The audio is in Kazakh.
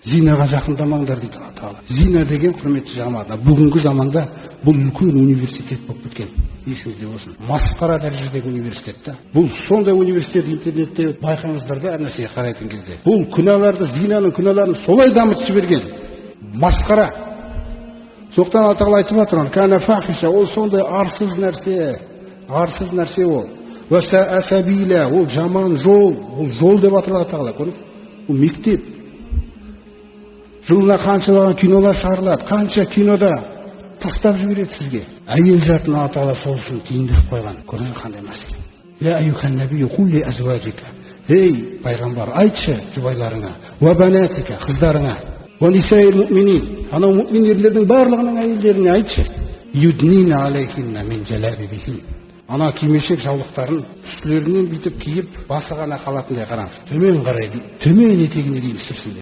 Зинаға жақындамаңдар дейді Алла Тағала. Зина деген, құрметті жамағат, бүгінгі заманда бұл үлкен университет болып кеткен. Есіңізде болсын. Масқара дәрежедегі университет та. Бұл сондай университет, интернетте байқаңыздар да, әр нәрсеге қарайтын кезде. Бұл күнәларды, зинаның күнәларын солай дамытып жіберген. Масқара. Соқтан Алла Тағала айтып жатыр, кәна фахиша, ол сондай арсыз нәрсе ол. Васа асабила, ол жаман жол, ол жол деп жатыр Алла Тағала. Ол мектеп. Жылына қаншалаған кинолар шығарылады, қанша кинода тастап жібереді сізге. Әйел затын Алла Тағала сол үшін тиіндіріп қойған. Көріңіз қандай мәселе. Я айюхан набию кулли азваджика. Ей пайғамбар, айтшы жұбайларыңа, ва банатика, қыздарыңа, ва нисаил муъминин, анау муъмин ерлердің барлығының әйелдеріне айтшы. Юднина алейхинна мин жалабибихин. Ана кимешек жаулықтарын үстілерінен бүйтіп киіп, басы ғана қалатындай қараңыз. Төмен қарай, төмен етегіне дейін істірсін.